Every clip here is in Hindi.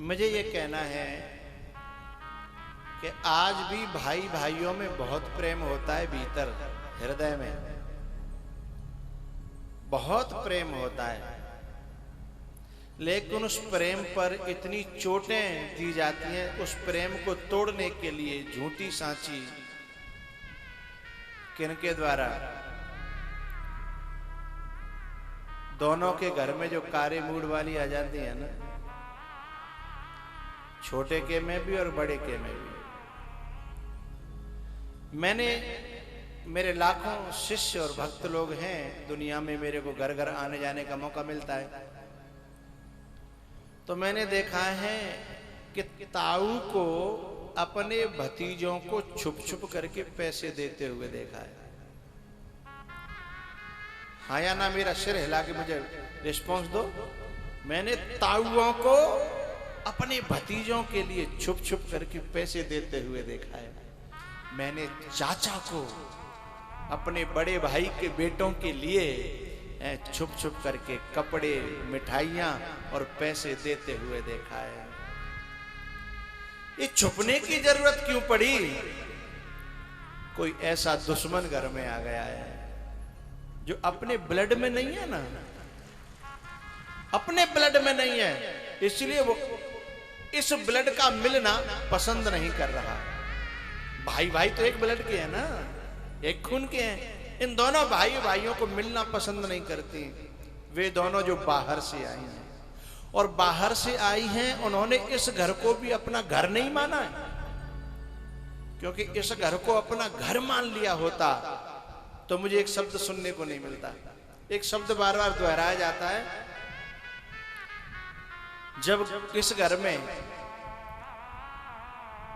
मुझे ये कहना है कि आज भी भाई भाइयों में बहुत प्रेम होता है, भीतर हृदय में बहुत प्रेम होता है, लेकिन उस प्रेम पर इतनी चोटें दी जाती हैं। उस प्रेम को तोड़ने के लिए झूठी सांची किनके द्वारा? दोनों के घर में जो कारे मूड वाली आ जाती है ना, छोटे के में भी और बड़े के में भी। मैंने मेरे लाखों शिष्य और भक्त लोग हैं दुनिया में, मेरे को घर घर आने जाने का मौका मिलता है, तो मैंने देखा है कि ताऊ को अपने भतीजों को छुप छुप करके पैसे देते हुए देखा है। हाँ या ना? मेरा सिर हिला के मुझे रिस्पॉन्स दो। मैंने ताऊओं को अपने भतीजों के लिए छुप छुप करके पैसे देते हुए देखा है। मैंने चाचा को अपने बड़े भाई के बेटों के लिए छुप छुप करके कपड़े, मिठाइयां और पैसे देते हुए देखा है। ये छुपने की जरूरत क्यों पड़ी? कोई ऐसा दुश्मन घर में आ गया है जो अपने ब्लड में नहीं है ना, अपने ब्लड में नहीं है, इसलिए वो इस ब्लड का मिलना पसंद नहीं कर रहा। भाई भाई तो एक ब्लड के हैं ना, एक खून के हैं। इन दोनों भाई भाइयों को मिलना पसंद नहीं करती। वे दोनों जो बाहर से आई हैं, और बाहर से आई हैं, उन्होंने इस घर को भी अपना घर नहीं माना है, क्योंकि इस घर को अपना घर मान लिया होता तो मुझे एक शब्द सुनने को नहीं मिलता। एक शब्द बार बार दोहराया जाता है, जब इस घर में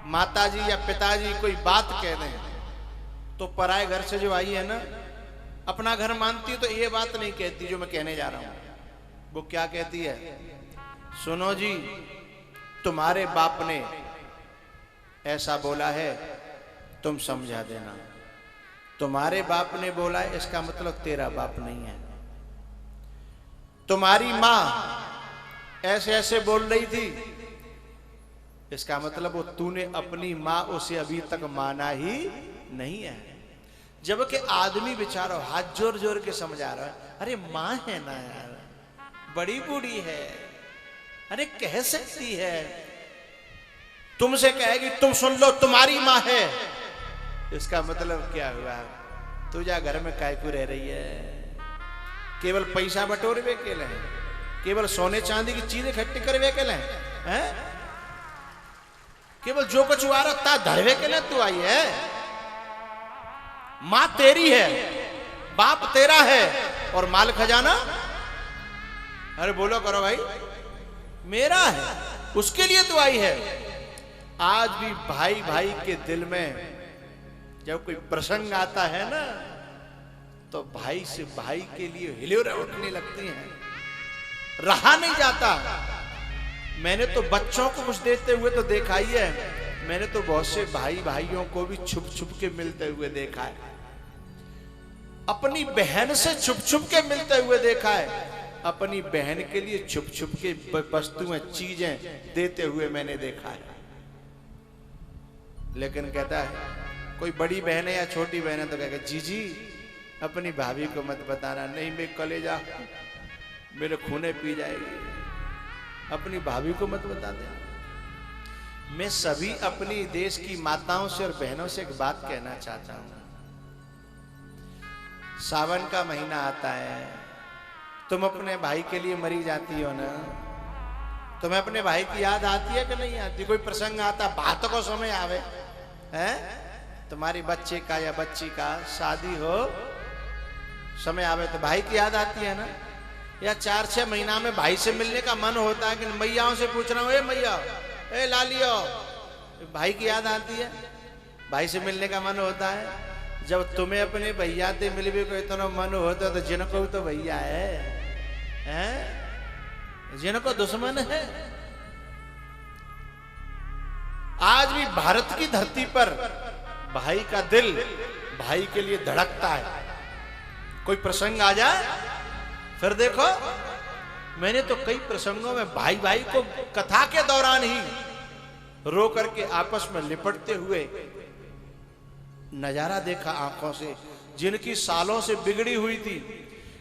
माताजी या पिताजी कोई बात कह दें तो पराए घर से जो आई है ना, अपना घर मानती है, तो ये बात नहीं कहती जो मैं कहने जा रहा हूं। वो क्या कहती है? सुनो जी, तुम्हारे बाप ने ऐसा बोला है, तुम समझा देना। तुम्हारे बाप ने बोला है, इसका मतलब तेरा बाप नहीं है। तुम्हारी मां ऐसे ऐसे बोल रही थी, इसका मतलब वो तूने अपनी मां उसे अभी तक माना ही नहीं है। जबकि आदमी बेचारा हाथ जोर जोर के समझा रहा है, अरे मां है ना यार, बड़ी बूढ़ी है, अरे कह सकती है, तुमसे कहेगी तुम सुन लो, तुम्हारी मां है। इसका मतलब क्या हुआ? तू जा घर में काय को रह रही है? केवल पैसा बटोरवे के लिए, केवल सोने चांदी की चीजें इकट्ठी करवे के लिए, हैं? केवल जो कुछ आ रहा धरवे के लिए तू आई है? मां तेरी है, बाप तेरा है, और माल खजाना, अरे बोलो करो भाई, मेरा है, उसके लिए तू आई है। आज भी भाई भाई के दिल में जब कोई प्रसंग आता है ना, तो भाई से भाई के लिए हिलोरे उठने लगती हैं, रहा नहीं जाता। मैंने तो बच्चों को कुछ देते हुए तो देखा ही है, मैंने तो बहुत से भाई भाइयों को भी छुप छुप के मिलते हुए देखा है, अपनी बहन से छुप छुप के मिलते हुए देखा है, अपनी बहन के लिए छुप छुप के वस्तुएं, चीजें देते हुए मैंने देखा है। लेकिन कहता है, कोई बड़ी बहन है या छोटी बहन है तो कहेगा, जीजी अपनी भाभी को मत बताना, नहीं मैं कलेजा मेरे खूने पी जाएगी, अपनी भाभी को मत बता देना। मैं सभी अपनी देश की माताओं से और बहनों से एक बात कहना चाहता हूं। सावन का महीना आता है, तुम अपने भाई के लिए मरी जाती हो ना, तुम्हें अपने भाई की याद आती है कि नहीं आती? कोई प्रसंग आता, बातों को समय आवे, हैं? तुम्हारी बच्चे का या बच्ची का शादी हो, समय आवे तो भाई की याद आती है ना? या 4-6 महीना में भाई से मिलने का मन होता है कि मैयाओं से पूछ रहा हूं, ए मैया, ए लालियो, भाई की याद आती है, भाई से मिलने का मन होता है। जब तुम्हें अपने भैया से मिलने को इतना मन होता तो जिनको तो भैया है, हैं? जिनको दुश्मन है। आज भी भारत की धरती पर भाई का दिल भाई के लिए धड़कता है। कोई प्रसंग आ जाए फिर देखो मैंने तो कई प्रसंगों में भाई भाई को कथा के दौरान ही रो करके आपस में लिपटते हुए नजारा देखा आंखों से, जिनकी सालों से बिगड़ी हुई थी।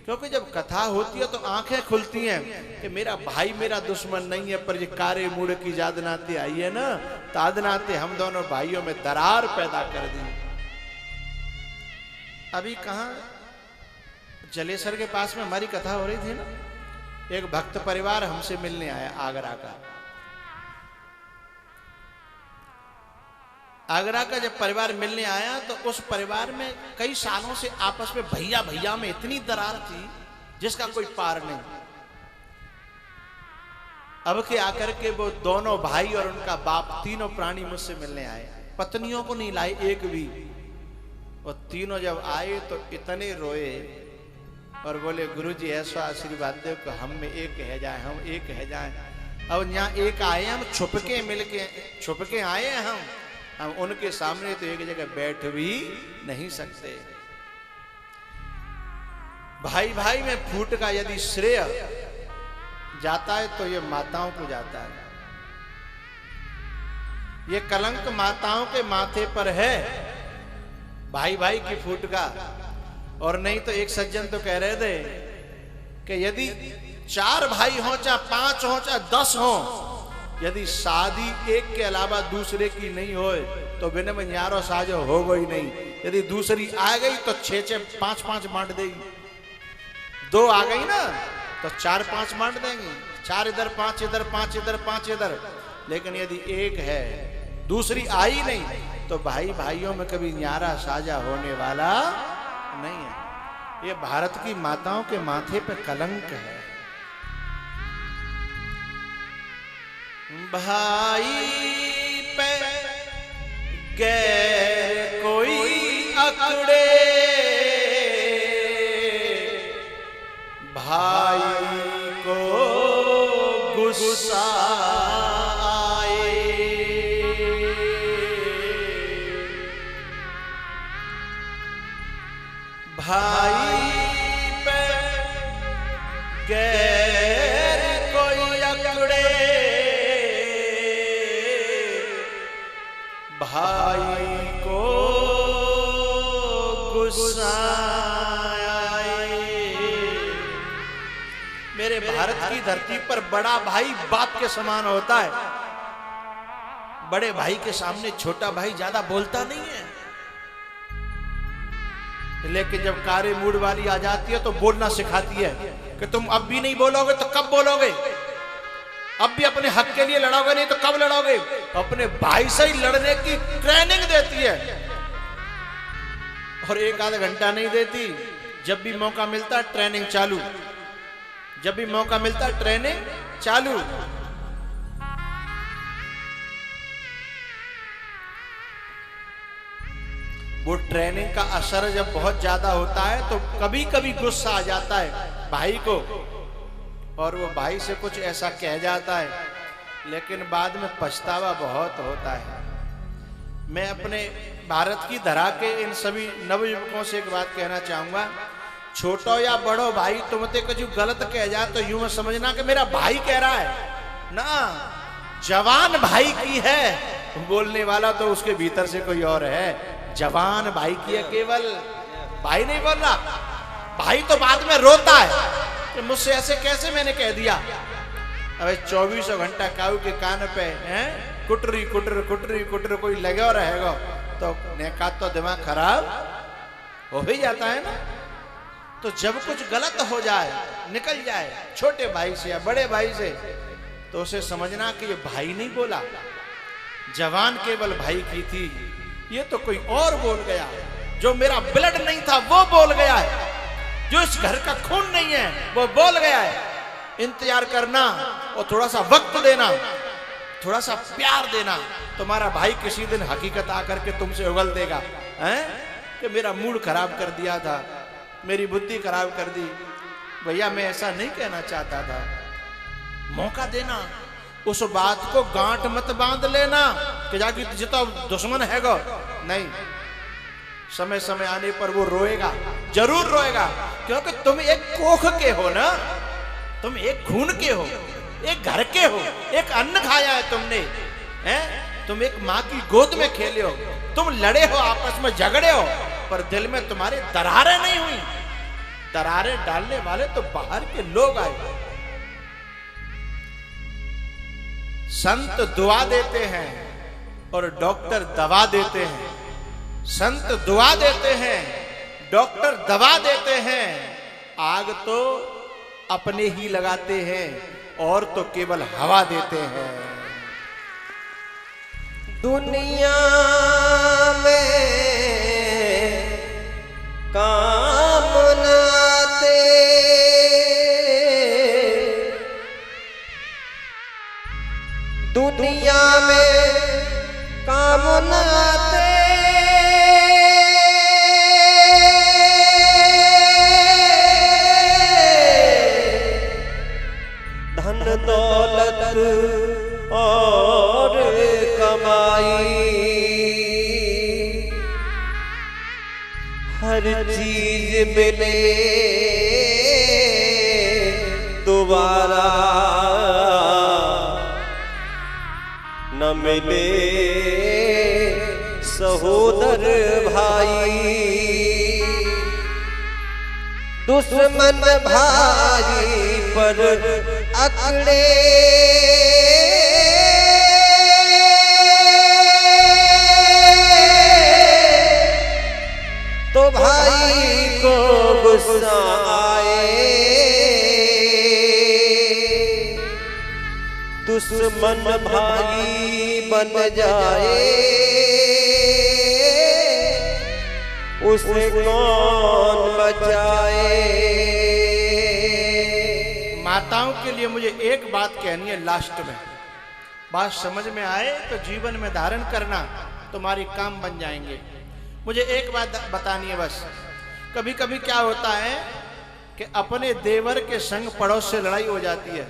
क्योंकि जब कथा होती है तो आंखें खुलती हैं कि मेरा भाई मेरा दुश्मन नहीं है, पर ये कारे मूड की याद नाते आई है ना, ताद नाते हम दोनों भाइयों में दरार पैदा कर दी। अभी कहां जलेसर के पास में हमारी कथा हो रही थी ना, एक भक्त परिवार हमसे मिलने आया आगरा का। आगरा का जब परिवार मिलने आया तो उस परिवार में कई सालों से आपस में भैया भैया में इतनी दरार थी जिसका कोई पार नहीं। अब के आकर के वो दोनों भाई और उनका बाप तीनों प्राणी मुझसे मिलने आए, पत्नियों को नहीं लाए एक भी। और तीनों जब आए तो इतने रोए और बोले गुरुजी ऐसा आशीर्वाद दो कि हम में एक है जाए, हम एक है जाए। अब यहाँ एक आए हम छुपके मिलके, छुपके आए हम उनके सामने तो एक जगह बैठ भी नहीं सकते। भाई भाई में फूट का यदि श्रेय जाता है तो ये माताओं को जाता है। ये कलंक माताओं के माथे पर है, भाई भाई की फूट का। और नहीं तो एक सज्जन तो कह रहे थे कि यदि 4 भाई हो चाहे 5 हो चाहे 10 हो, यदि शादी एक के अलावा दूसरे की नहीं होए तो बिना में यारो साजो होगा ही नहीं। यदि दूसरी आ गई तो 6-6 5-5 बांट देगी, 2 आ गई ना तो 4-5 बांट देंगे, 4 इधर 5 इधर, 5 इधर 5 इधर। लेकिन यदि एक है दूसरी आई नहीं तो भाई भाइयों में कभी न्यारा साझा होने वाला नहीं है। ये भारत की माताओं के माथे पे कलंक है। भाई पे गैर कोई अकड़े, भाई को गुस्सा आए, भाई पे गैर कोई अकड़े, भाई को गुस्सा आए। मेरे भारत की धरती पर बड़ा भाई बाप के समान होता है। बड़े भाई के सामने छोटा भाई ज्यादा बोलता नहीं है, लेकिन जब कारे मूड वाली आ जाती है तो बोलना सिखाती है कि तुम अब भी नहीं बोलोगे तो कब बोलोगे, अब भी अपने हक के लिए लड़ोगे नहीं तो कब लड़ोगे। अपने भाई से ही लड़ने की ट्रेनिंग देती है और 1-आधा घंटा नहीं देती। जब भी मौका मिलता ट्रेनिंग चालू, जब भी मौका मिलता ट्रेनिंग चालू। वो ट्रेनिंग का असर जब बहुत ज्यादा होता है तो कभी कभी गुस्सा आ जाता है भाई को और वो भाई से कुछ ऐसा कह जाता है, लेकिन बाद में पछतावा बहुत होता है। मैं अपने भारत की धरा के इन सभी नवयुवकों से एक बात कहना चाहूंगा, छोटो या बड़ो भाई तुमते कुछ गलत कह जाए तो यूं समझना कि मेरा भाई कह रहा है ना, जवान भाई की है, बोलने वाला तो उसके भीतर से कोई और है। जवान भाई की है, केवल भाई नहीं बोल रहा। भाई तो बाद में रोता है कि मुझसे ऐसे कैसे मैंने कह दिया। अबे 24 घंटा काऊ के कान पे हैं कुटरी कुटर कुटरी कुटर कोई लगे रहेगा तो नेका तो दिमाग खराब हो ही जाता है ना। तो जब कुछ गलत हो जाए, निकल जाए छोटे भाई से या बड़े भाई से, तो उसे समझना कि ये भाई नहीं बोला, जवान केवल भाई की थी, ये तो कोई और बोल गया। जो मेरा ब्लड नहीं था वो बोल गया है, जो इस घर का खून नहीं है वो बोल गया है। इंतजार करना और थोड़ा सा वक्त देना, थोड़ा सा प्यार देना, तुम्हारा भाई किसी दिन हकीकत आकर के तुमसे उगल देगा हैं कि मेरा मूड खराब कर दिया था, मेरी बुद्धि खराब कर दी। भैया मैं ऐसा नहीं कहना चाहता था। मौका देना, उस बात को गांठ मत बांध लेना कि जाके जितना दुश्मन है गो नहीं। समय समय आने पर वो रोएगा, जरूर रोएगा, क्योंकि तुम एक कोख के हो ना, तुम एक खून के हो, एक घर के हो, एक अन्न खाया है तुमने, हैं? तुम एक माँ की गोद में खेले हो, तुम लड़े हो, आपस में झगड़े हो, पर दिल में तुम्हारे दरारें नहीं हुई। दरारें डालने वाले तो बाहर के लोग आए। संत दुआ देते हैं और डॉक्टर दवा देते हैं। संत दुआ देते हैं, डॉक्टर दवा देते हैं। आग तो अपने ही लगाते हैं और तो केवल हवा देते हैं। दुनिया में काम नाते दुनिया में काम नाते धन दौलत और कमाई हर चीज मिले दोबारा न मिले सहोदर भाई। दुश्मन भाई पर अकड़े तो भाई को गुस्सा आए। दुश्मन भाई बन जाए उसे कौन बचाए। माताओं के लिए मुझे एक बात कहनी है लास्ट में, बात समझ में आए तो जीवन में धारण करना, तुम्हारे काम बन जाएंगे। मुझे एक बात बतानी है बस। कभी कभी क्या होता है कि अपने देवर के संग पड़ोस से लड़ाई हो जाती है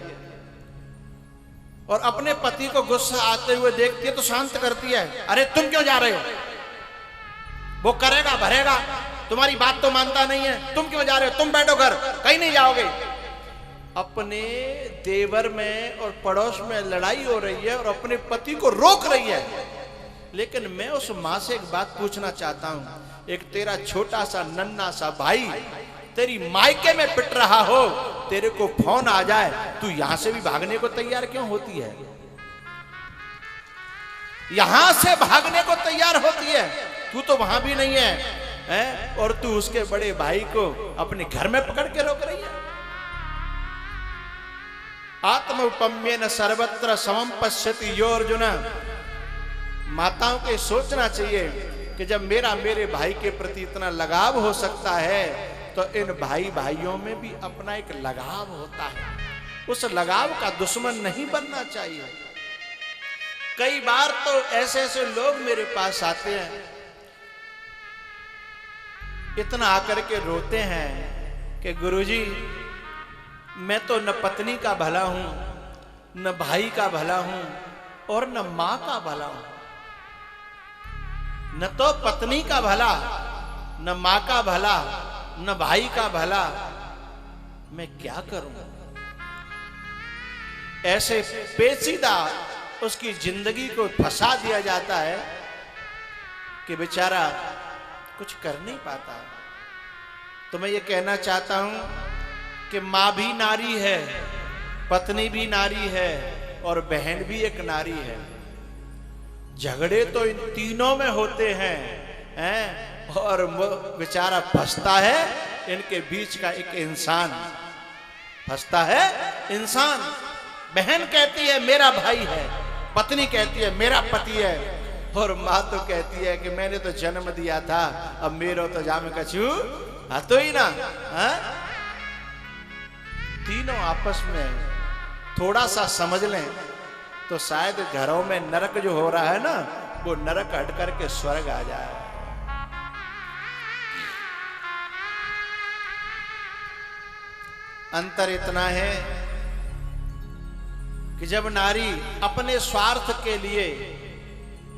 और अपने पति को गुस्सा आते हुए देखती है तो शांत करती है, अरे तुम क्यों जा रहे हो, वो करेगा भरेगा, तुम्हारी बात तो मानता नहीं है, तुम क्यों जा रहे हो, तुम बैठो घर, कहीं नहीं जाओगे। अपने देवर में और पड़ोस में लड़ाई हो रही है और अपने पति को रोक रही है। लेकिन मैं उस माँ से एक बात पूछना चाहता हूं, एक तेरा छोटा सा नन्हा सा भाई तेरी मायके में पिट रहा हो, तेरे को फोन आ जाए, तू यहां से भी भागने को तैयार क्यों होती है? यहां से भागने को तैयार होती है, तू तो वहां भी नहीं है, और तू उसके बड़े भाई को अपने घर में पकड़ के रोक रही है। आत्मौपम्येन सर्वत्र समं पश्यति यो अर्जुन। माताओं को सोचना चाहिए कि जब मेरे भाई के प्रति इतना लगाव हो सकता है तो इन भाई भाइयों में भी अपना एक लगाव होता है। उस लगाव का दुश्मन नहीं बनना चाहिए। कई बार तो ऐसे ऐसे लोग मेरे पास आते हैं, इतना आकर के रोते हैं कि गुरुजी मैं तो न पत्नी का भला हूं, न भाई का भला हूं और न मां का भला हूं। न तो पत्नी का भला, न मां का भला, न भाई का भला, मैं क्या करूं? ऐसे पेचीदा उसकी जिंदगी को फंसा दिया जाता है कि बेचारा कुछ कर नहीं पाता। तो मैं ये कहना चाहता हूं कि मां भी नारी है, पत्नी भी नारी है और बहन भी एक नारी है। झगड़े तो इन तीनों में होते हैं, और बेचारा फंसता है इनके बीच का एक इंसान, फंसता है इंसान। बहन कहती है मेरा भाई है, पत्नी कहती है मेरा पति है, और माँ तो कहती है कि मैंने तो जन्म दिया था, अब मेरो तो जामे कछू तो ही ना। तीनों आपस में थोड़ा सा समझ लें तो शायद घरों में नरक जो हो रहा है ना, वो नरक हट करके स्वर्ग आ जाए। अंतर इतना है कि जब नारी अपने स्वार्थ के लिए,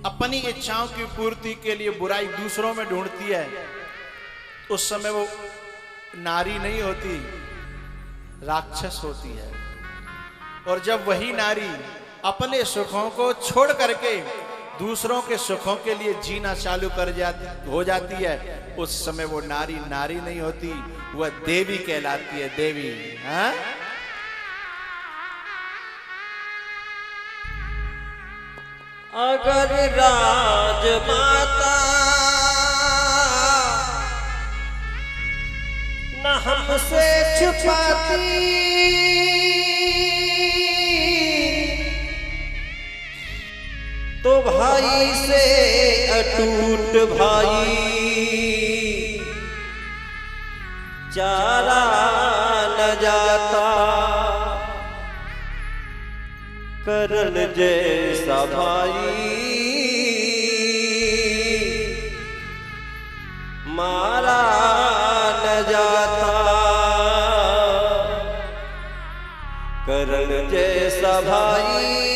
अपनी इच्छाओं की पूर्ति के लिए बुराई दूसरों में ढूंढती है, उस समय वो नारी नहीं होती, राक्षस होती है। और जब वही नारी अपने सुखों को छोड़ करके दूसरों के सुखों के लिए जीना चालू हो जाती है, उस समय वो नारी नारी नहीं होती, वह देवी कहलाती है, देवी। हाँ? अगर राजमाता न हमसे छुपाती, तो भाई से अटूट भाई चारा न जाता, करण जैसा भाई मारा न जाता, करण जैसा भाई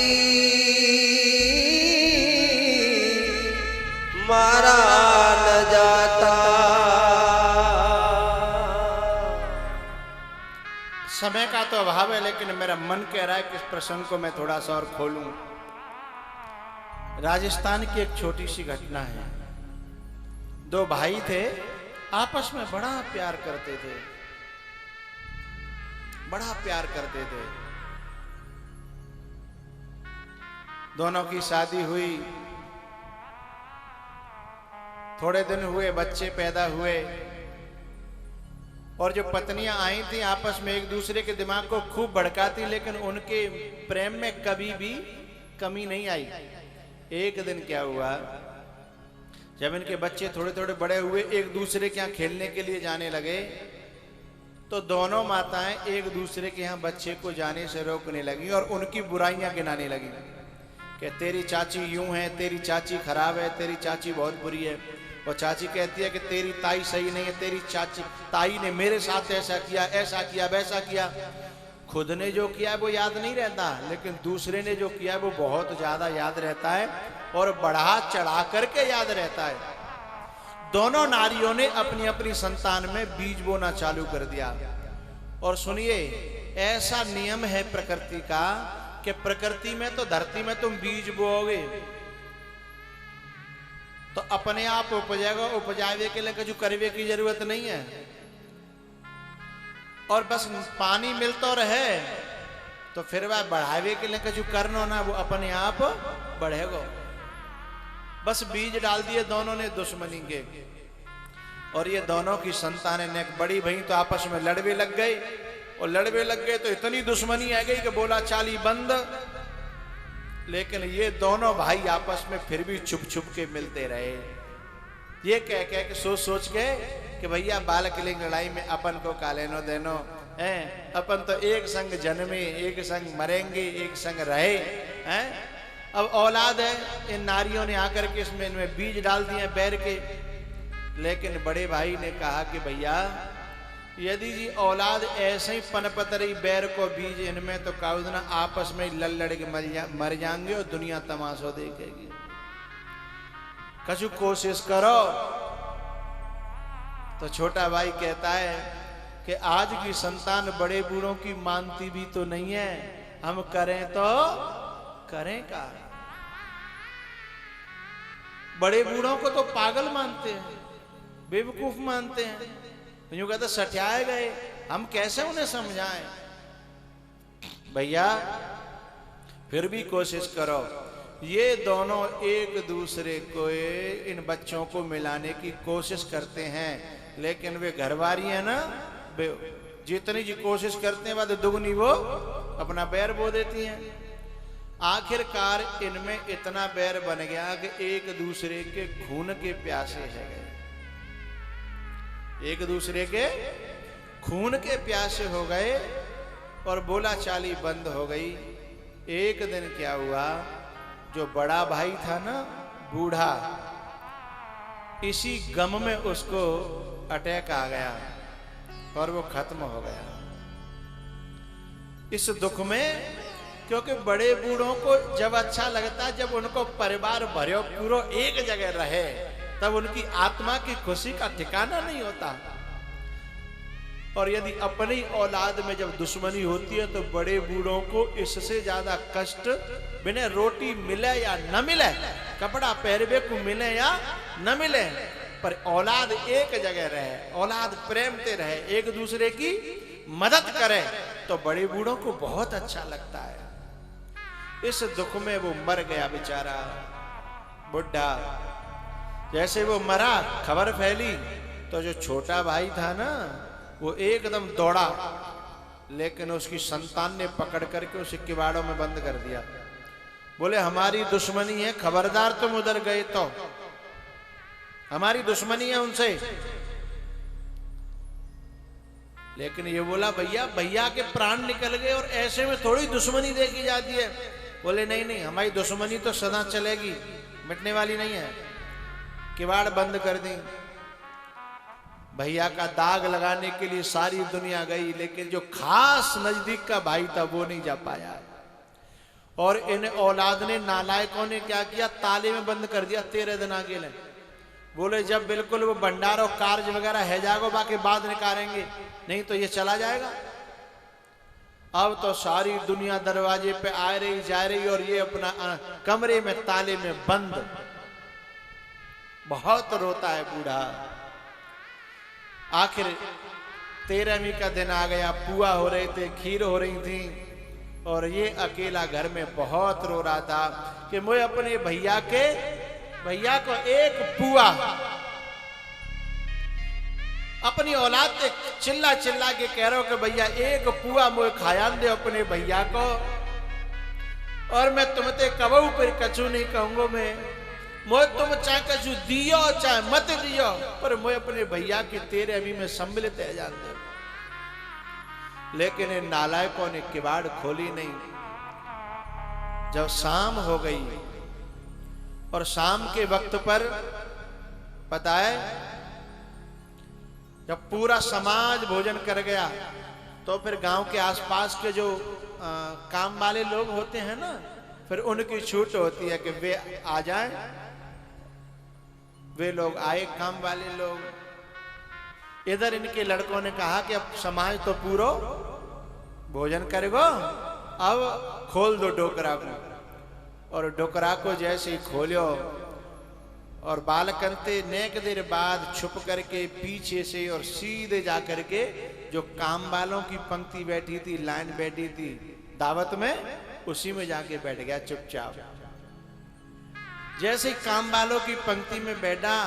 मारा न जाता। समय का तो अभाव है, लेकिन मेरा मन कह रहा है कि इस प्रसंग को मैं थोड़ा सा और खोलूं। राजस्थान की एक छोटी सी घटना है। दो भाई थे, आपस में बड़ा प्यार करते थे, बड़ा प्यार करते थे। दोनों की शादी हुई, थोड़े दिन हुए, बच्चे पैदा हुए, और जो पत्नियां आई थी आपस में एक दूसरे के दिमाग को खूब भड़काती, लेकिन उनके प्रेम में कभी भी कमी नहीं आई। एक दिन क्या हुआ, जब इनके बच्चे थोड़े थोड़े बड़े हुए, एक दूसरे के यहाँ खेलने के लिए जाने लगे, तो दोनों माताएं एक दूसरे के यहाँ बच्चे को जाने से रोकने लगी और उनकी बुराइयां गिनाने लगी कि तेरी चाची यूं है, तेरी चाची खराब है, तेरी चाची बहुत बुरी है। और चाची कहती है कि तेरी ताई सही नहीं है, तेरी चाची ताई ने मेरे साथ ऐसा किया, ऐसा किया, वैसा किया। खुद ने जो किया वो याद नहीं रहता, लेकिन दूसरे ने जो किया वो बहुत ज्यादा याद रहता है और बढ़ा चढ़ा करके याद रहता है। दोनों नारियों ने अपनी अपनी संतान में बीज बोना चालू कर दिया। और सुनिए, ऐसा नियम है प्रकृति का कि प्रकृति में तो, धरती में तुम बीज बोओगे तो अपने आप उपजेगा, उपजावे के लिए कुछ करवे की जरूरत नहीं है। और बस पानी मिलता रहे तो फिर वह बढ़ावे के लिए कुछ करना ना, वो अपने आप बढ़ेगा। बस बीज डाल दिए दोनों ने दुश्मनी के, और ये दोनों की संतानें ने, बड़ी बहन तो आपस में लड़वे लग गई, और लड़वे लग गए तो इतनी दुश्मनी आ गई कि बोला चाली बंद। लेकिन ये दोनों भाई आपस में फिर भी छुप छुप के मिलते रहे, ये कह कह के सोच सोच के कि भैया बालक लिंग लड़ाई में अपन को कालेनो देनो है, अपन तो एक संग जन्मे, एक संग मरेंगे, एक संग रहे हैं। अब औलाद है, इन नारियों ने आकर के इसमें इनमें बीज डाल दिए बैर के। लेकिन बड़े भाई ने कहा कि भैया यदि जी औलाद ऐसे ही पनपत रही बैर को बीज इनमें, तो काउदना आपस में लड़ के मर जाएंगे और दुनिया तमाशा देखेगी। कछु कोशिश करो। तो छोटा भाई कहता है कि आज की संतान बड़े बूढ़ों की मानती भी तो नहीं है, हम करें तो करें का। बड़े बूढ़ों को तो पागल मानते हैं, बेवकूफ मानते हैं, यूं कहते सठियाए गए, हम कैसे उन्हें समझाएं। भैया फिर भी कोशिश करो। ये दोनों एक दूसरे को, इन बच्चों को मिलाने की कोशिश करते हैं, लेकिन वे घरवारी है ना, जितनी जी कोशिश करते हैं बाद दुगनी वो अपना बैर बो देती हैं। आखिरकार इनमें इतना बैर बन गया कि एक दूसरे के खून के प्यासे है गए, एक दूसरे के खून के प्यासे हो गए और बोला चाली बंद हो गई। एक दिन क्या हुआ, जो बड़ा भाई था ना बूढ़ा, इसी गम में उसको अटैक आ गया और वो खत्म हो गया। इस दुख में, क्योंकि बड़े बूढ़ों को जब अच्छा लगता है जब उनको परिवार भरो पूरा एक जगह रहे, तब उनकी आत्मा की खुशी का ठिकाना नहीं होता। और यदि अपनी औलाद में जब दुश्मनी होती है तो बड़े बूढ़ों को इससे ज्यादा कष्ट बिना रोटी मिले या न मिले, कपड़ा पहरवे को मिले या न मिले, पर औलाद एक जगह रहे, औलाद प्रेम से रहे, एक दूसरे की मदद करे, तो बड़े बूढ़ों को बहुत अच्छा लगता है। इस दुख में वो मर गया बेचारा बुढ़ा। जैसे वो मरा, खबर फैली तो जो छोटा भाई था ना, वो एकदम दौड़ा, लेकिन उसकी संतान ने पकड़ करके उसे किवाड़ों में बंद कर दिया। बोले हमारी दुश्मनी है, खबरदार तुम उधर गए तो हमारी दुश्मनी है उनसे। लेकिन ये बोला भैया, भैया के प्राण निकल गए और ऐसे में थोड़ी दुश्मनी देखी जाती है। बोले नहीं नहीं, हमारी दुश्मनी तो सदा चलेगी, मिटने वाली नहीं है। किवाड़ बंद कर दी। भैया का दाग लगाने के लिए सारी दुनिया गई, लेकिन जो खास नजदीक का भाई था वो नहीं जा पाया। और इन औलाद ने, नालायकों ने क्या किया, ताले में बंद कर दिया 13 दिन आगे ले। बोले जब बिल्कुल वो भंडारो कार्य वगैरह है जागो, बाकी बाद निकालेंगे, नहीं तो ये चला जाएगा। अब तो सारी दुनिया दरवाजे पे आ रही जा रही और ये अपना कमरे में ताले में बंद। बहुत रोता है बूढ़ा। आखिर 13वीं का दिन आ गया, पुआ हो रहे थे, खीर हो रही थी, और ये अकेला घर में बहुत रो रहा था कि मैं अपने भैया को एक पुआ, अपनी औलाद से चिल्ला चिल्ला के कह रहा हूं कि भैया एक पुआ मुझे खाया दे अपने भैया को, और मैं तुमते कबू पर कछु नहीं कहूंगा, मैं तुम चाहे कछु दियो चाहे मत दियो, पर मैं अपने भैया की 13वीं में सम्मिलित है जान दे। लेकिन इन नालायकों ने किवाड़ खोली नहीं। जब शाम हो गई और शाम के वक्त पर पता है जब पूरा समाज भोजन कर गया, तो फिर गांव के आसपास के जो काम वाले लोग होते हैं ना, फिर उनकी छूट होती है कि वे आ जाएं। वे लोग आए, काम वाले लोग। इधर इनके लड़कों ने कहा कि अब समाज तो पूरा भोजन करेगो, अब खोल दो डोकरा को। और डोकरा को जैसे ही खोलो, और बालकंते नेक देर बाद छुप करके पीछे से और सीधे जा करके जो काम वालों की पंक्ति बैठी थी, लाइन बैठी थी दावत में, उसी में जाके बैठ गया चुपचाप। जैसे काम वालों की पंक्ति में बैठा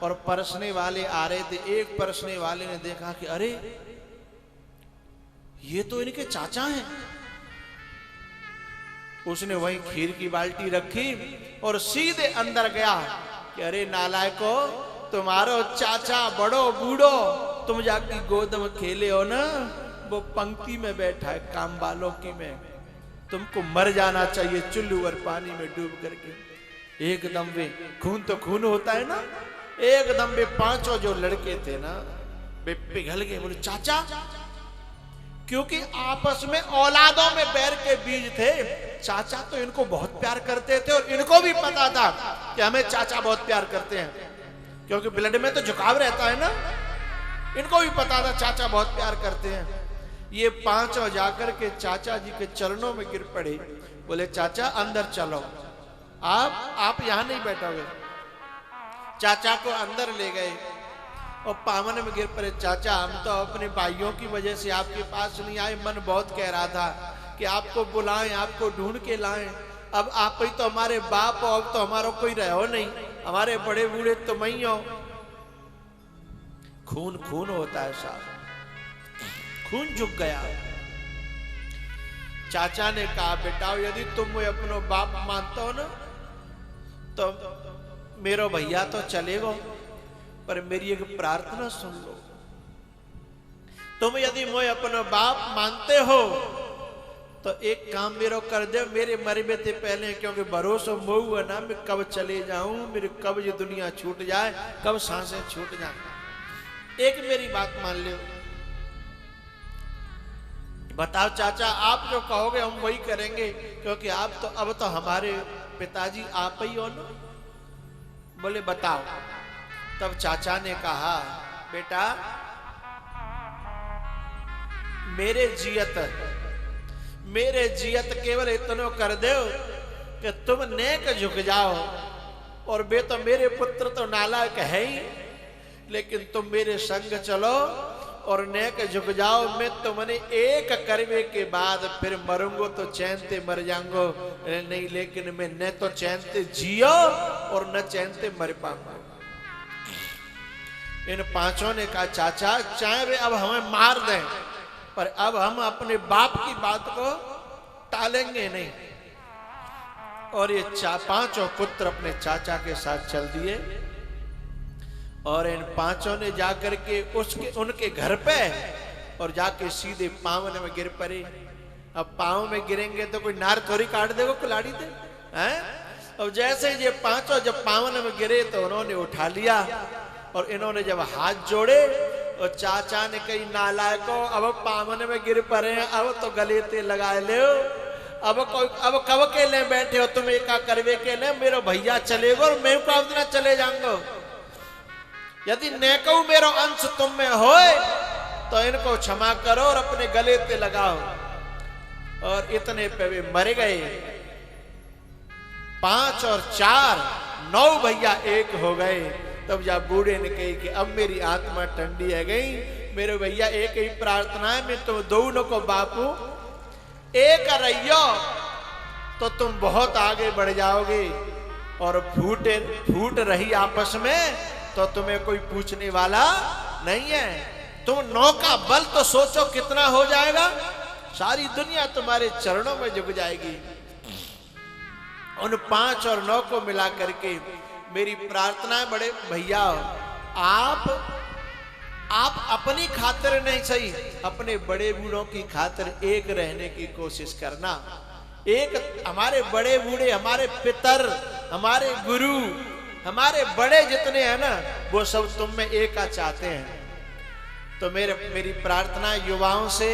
और परसने वाले आ रहे थे, एक परसने वाले ने देखा कि अरे ये तो इनके चाचा हैं। उसने वहीं खीर की बाल्टी रखी और सीधे अंदर गया कि अरे नालायको, तुम्हारो चाचा बड़ो बूढ़ो, तुम जाके गोद में खेले हो ना, वो पंक्ति में बैठा है काम वालों की में, तुमको मर जाना चाहिए चुल्लू और पानी में डूब करके। एकदम वे खून तो खून होता है ना, एकदम वे पांचों जो लड़के थे ना, वे पिघल गए। बोले चाचा, क्योंकि आपस में औलादों में बैर के बीज थे। चाचा तो इनको बहुत प्यार करते थे और इनको भी पता था कि हमें चाचा बहुत प्यार करते हैं, क्योंकि ब्लड में तो झुकाव रहता है ना। इनको भी पता था चाचा बहुत प्यार करते हैं। ये पांचों जाकर के चाचा जी के चरणों में गिर पड़े। बोले चाचा अंदर चलो, आप यहां नहीं बैठोगे। चाचा को अंदर ले गए और पावन में गिर पड़े। चाचा, हम तो अपने भाइयों की वजह से आपके पास नहीं आए, मन बहुत कह रहा था कि आपको बुलाएं, आपको ढूंढ के लाएं। अब आप ही तो हमारे बाप हो, अब तो हमारा कोई रहो नहीं, हमारे बड़े बूढ़े तुम ही हो। खून खून होता है साहब, खून झुक गया। चाचा ने कहा बेटा, यदि तुम मुझे अपनो बाप मानते हो ना, तो मेरो भैया तो चलेगो, पर मेरी एक प्रार्थना सुन लो। तुम यदि मुझे अपना बाप मानते हो तो एक काम मेरो कर दे, मेरे मरबे से पहले, क्योंकि भरोसा मोह है ना, मैं कब चले जाऊं, मेरी कब ये दुनिया छूट जाए, कब सांसें छूट जाए। एक मेरी बात मान लो। बताओ चाचा, आप जो कहोगे हम वही करेंगे, क्योंकि आप तो अब तो हमारे पिताजी आप ही हो ना। बोले बताओ। तब चाचा ने कहा बेटा, मेरे जियत केवल इतनो कर दो कि तुम नेक झुक जाओ। और बे तो मेरे पुत्र तो नालायक है ही, लेकिन तुम मेरे संग चलो और नेक झुक जाओ। मैं तुमने एक करवे के बाद फिर मरूंगो तो चैन से मर जाऊंगो नहीं, लेकिन मैं न तो चैन से जियो और न चैन से मर पाऊंगा। इन पांचों ने कहा चाचा चाहे वे अब हमें मार दें, पर अब हम अपने बाप की बात को टालेंगे नहीं। और ये पांचों पुत्र अपने चाचा के साथ चल दिए और इन पांचों ने जाकर के उनके घर पे और जाके सीधे पावन में गिर पड़े। अब पांव में गिरेंगे तो कोई नार थोड़ी काट देगा, कुलाड़ी दे हैं। अब जैसे ये पांचों जब पावन में गिरे तो उन्होंने उठा लिया और इन्होंने जब हाथ जोड़े और चाचा ने कही नालायको अब पावन में गिर पड़े हैं, अब तो गले ते लगा ले, अब कब के ले बैठे हो तुम एका करवे के ले, मेरा भैया चलेगा और मैं कब दिन चले जाऊंगा। यदि नेको मेरो अंश तुम में होए तो इनको क्षमा करो और अपने गले पे लगाओ। और इतने पे वे मर गए। 5 और 4 9 भैया एक हो गए। तब जब बूढ़े ने कही कि अब मेरी आत्मा ठंडी है गई, मेरे भैया एक ही प्रार्थना है, मैं तुम दोनों को बापू एक रहियो तो तुम बहुत आगे बढ़ जाओगे, और फूट रही आपस में तो तुम्हें कोई पूछने वाला नहीं है। तुम 9 का बल तो सोचो कितना हो जाएगा, सारी दुनिया तुम्हारे चरणों में झुक जाएगी। उन 5 और 9 को मिला करके मेरी प्रार्थना है बड़े भैया, आप अपनी खातिर नहीं सही, अपने बड़े बूढ़ों की खातिर एक रहने की कोशिश करना। एक हमारे बड़े बूढ़े, हमारे पितर, हमारे गुरु, हमारे बड़े जितने हैं ना, वो सब तुम में एक आ चाहते हैं। तो मेरी प्रार्थना युवाओं से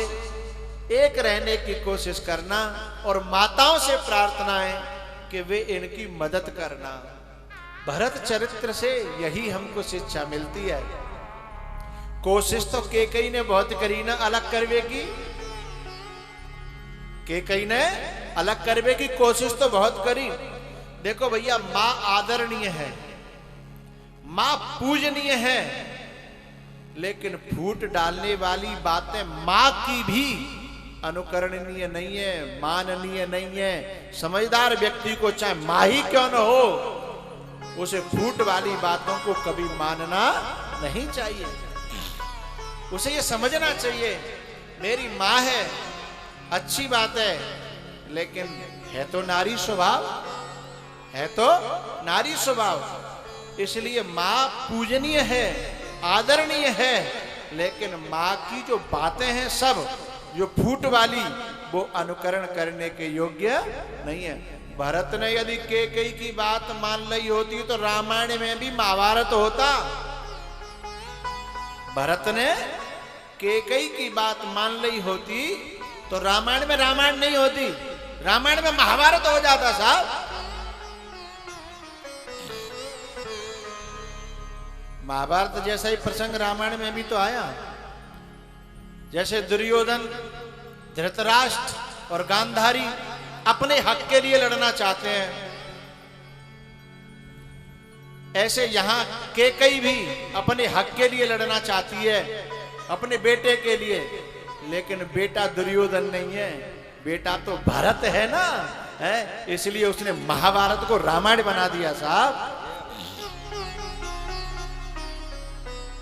एक रहने की कोशिश करना, और माताओं से प्रार्थना है कि वे इनकी मदद करना। भरत चरित्र से यही हमको शिक्षा मिलती है। कोशिश तो केकई ने बहुत करी ना अलग करवे की, केकई ने अलग करवे की कोशिश तो बहुत करी। देखो भैया, मां आदरणीय है, मां पूजनीय है, लेकिन फूट डालने वाली बातें मां की भी अनुकरणीय नहीं है, माननीय नहीं है। समझदार व्यक्ति को चाहे मां ही क्यों न हो, उसे फूट वाली बातों को कभी मानना नहीं चाहिए। उसे ये समझना चाहिए मेरी मां है, अच्छी बात है, लेकिन है तो नारी स्वभाव, है तो नारी स्वभाव। इसलिए मां पूजनीय है, आदरणीय है, लेकिन मां की जो बातें हैं सब जो फूट वाली, वो अनुकरण करने के योग्य नहीं है। भरत ने यदि केकई की बात मान ली होती तो रामायण में भी महाभारत होता। भरत ने केकई की बात मान ली होती तो रामायण में रामायण नहीं होती, रामायण में महाभारत हो जाता साहब। महाभारत जैसा ही प्रसंग रामायण में भी तो आया। जैसे दुर्योधन, धृतराष्ट्र और गांधारी अपने हक के लिए लड़ना चाहते हैं, ऐसे यहां केकई भी अपने हक के लिए लड़ना चाहती है, अपने बेटे के लिए। लेकिन बेटा दुर्योधन नहीं है, बेटा तो भरत है ना, है, इसलिए उसने महाभारत को रामायण बना दिया साहब।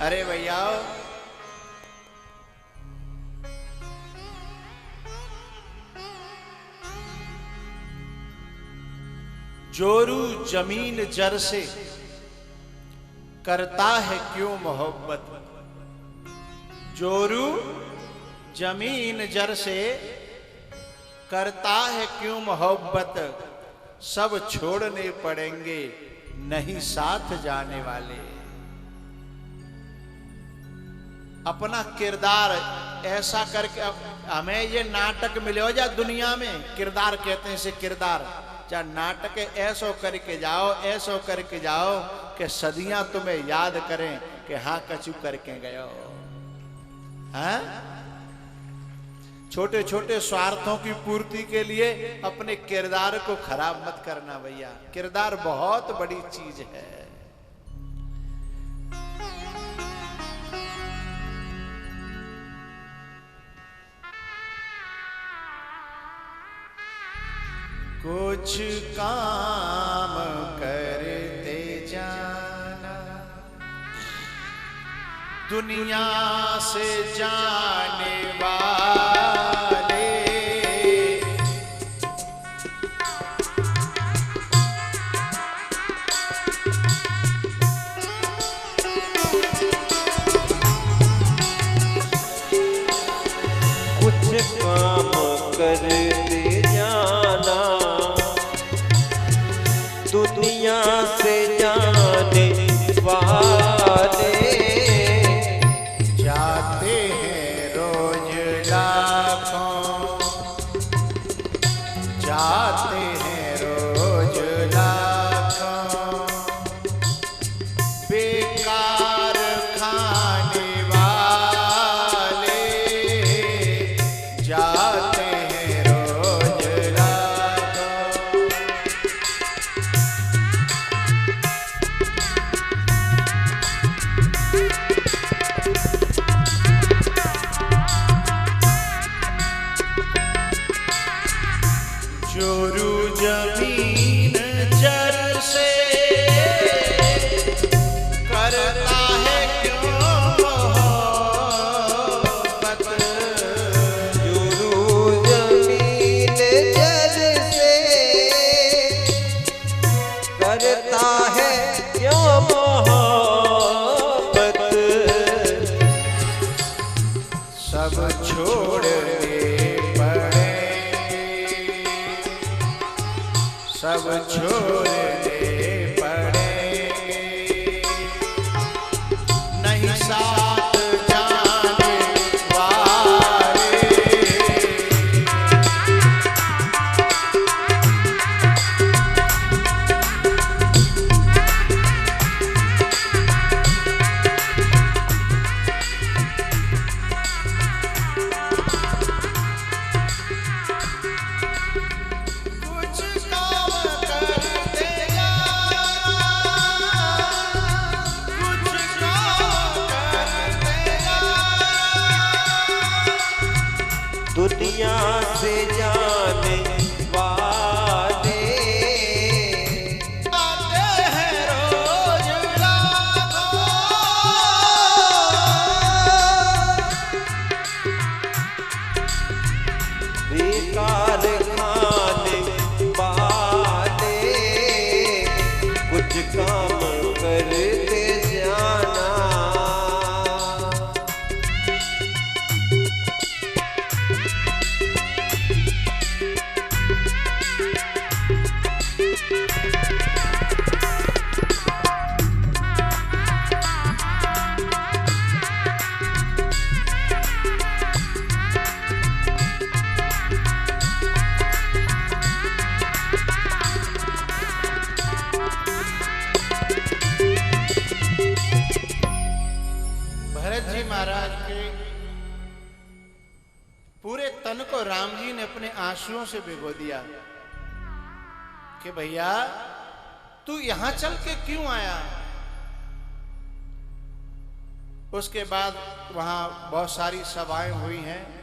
अरे भैया, जोरू जमीन जर से करता है क्यों मोहब्बत, जोरू जमीन जर से करता है क्यों मोहब्बत, सब छोड़ने पड़ेंगे नहीं साथ जाने वाले। अपना किरदार ऐसा करके, हमें ये नाटक मिले हो या दुनिया में किरदार कहते हैं इसे, किरदार चाहे नाटक ऐसो करके जाओ, ऐसो करके जाओ कि सदियां तुम्हें याद करें कि हाँ कछु करके गयो। हाँ छोटे छोटे स्वार्थों की पूर्ति के लिए अपने किरदार को खराब मत करना भैया। किरदार बहुत बड़ी चीज है। कुछ काम करते जाना, दुनिया से जाने वाले कुछ काम करते जाना, दुनिया से जाने वाले जाते हैं रोज लाखों, जाते हैं रोज लाखों, बेकार खाने वाले जाते हैं रोज लाखों। जोरू जमीन जर से करता है क्यों मोहब्बत, जुरू जमीन जर से करता है क्यों मोहब्बत, सब छोड़ने पड़ेंगे, सब छोड़ने पड़ेंगे, नहीं साथ जाने वाले। कुछ काम करते जाना, कुछ काम करते जाना, दुनिया से जाने वाले आते हैं रोज लाखों, बेकार खाने वाले कुछ काम करते जाना। भरत जी महाराज के पूरे तन को राम जी ने अपने आंसुओं से भिगो दिया कि भैया तू यहां चल के क्यों आया। उसके बाद वहां बहुत सारी सभाएं हुई हैं।